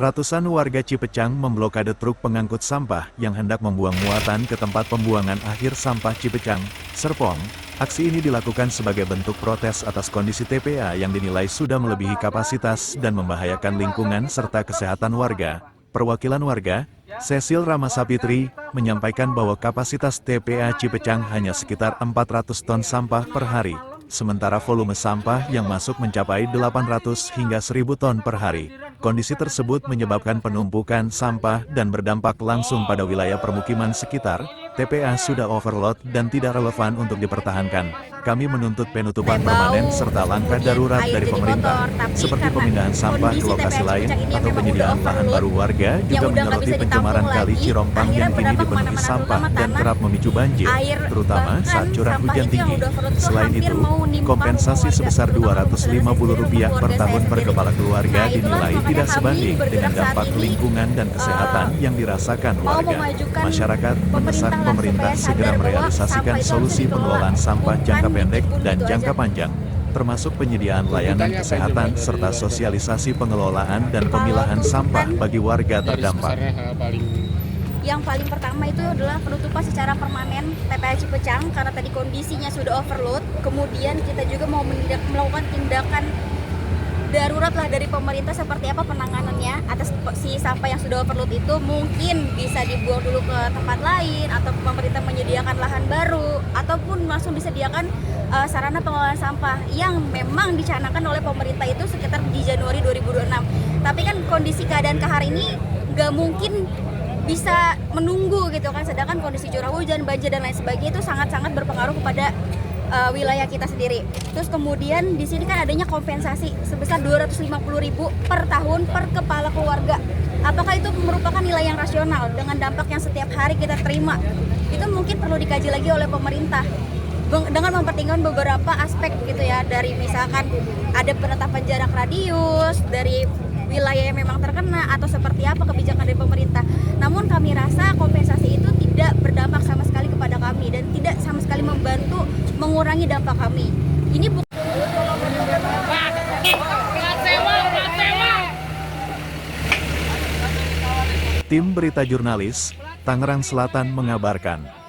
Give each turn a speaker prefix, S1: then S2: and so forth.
S1: Ratusan warga Cipecang memblokade truk pengangkut sampah yang hendak membuang muatan ke tempat pembuangan akhir sampah Cipecang, Serpong. Aksi ini dilakukan sebagai bentuk protes atas kondisi TPA yang dinilai sudah melebihi kapasitas dan membahayakan lingkungan serta kesehatan warga. Perwakilan warga, Cecil Ramasapitri, menyampaikan bahwa kapasitas TPA Cipecang hanya sekitar 400 ton sampah per hari, sementara volume sampah yang masuk mencapai 800 hingga 1000 ton per hari. Kondisi tersebut menyebabkan penumpukan sampah dan berdampak langsung pada wilayah permukiman sekitar. TPA sudah overload dan tidak relevan untuk dipertahankan. Kami menuntut penutupan permanen serta langkah darurat dari pemerintah, seperti pemindahan sampah ke lokasi lain atau penyediaan lahan baru. Warga juga menyoroti pencemaran kali Cirompang yang kini dipenuhi sampah dan kerap memicu banjir, terutama saat curah hujan tinggi. Selain itu, kompensasi sebesar Rp250 per tahun per kepala keluarga dinilai tidak sebanding dengan dampak lingkungan dan kesehatan yang dirasakan warga. Masyarakat mendesak pemerintah segera merealisasikan solusi pengelolaan sampah jangka pendek dan jangka panjang, termasuk penyediaan layanan kesehatan serta sosialisasi pengelolaan dan pemilahan sampah bagi warga terdampak.
S2: Yang paling pertama itu adalah penutupan secara permanen TPA Cipecang karena tadi kondisinya sudah overload. Kemudian kita juga mau melakukan tindakan darurat lah dari pemerintah, seperti apa penanganannya atas si sampah yang sudah overload itu. Mungkin bisa dibuang dulu ke tempat lain, atau pemerintah menyediakan lahan baru, ataupun langsung disediakan sarana pengelolaan sampah yang memang dicanangkan oleh pemerintah itu sekitar di Januari 2026. Tapi kan kondisi keadaan ke hari ini nggak mungkin bisa menunggu gitu kan, sedangkan kondisi curah hujan, banjir dan lain sebagainya itu sangat-sangat berpengaruh kepada wilayah kita sendiri. Terus kemudian di sini kan adanya kompensasi sebesar Rp250.000 per tahun per kepala keluarga. Apakah itu merupakan nilai yang rasional dengan dampak yang setiap hari kita terima? Itu mungkin perlu dikaji lagi oleh pemerintah dengan mempertimbangkan beberapa aspek gitu ya, dari misalkan ada penetapan jarak radius dari wilayah yang memang terkena atau seperti apa kebijakan dari pemerintah. Namun kami rasa kompensasi itu tidak berdampak sama sekali kepada kami dan tidak sama sekali membantu mengurangi dampak kami. Ini
S1: Tim Berita Jurnalis, Tangerang Selatan mengabarkan.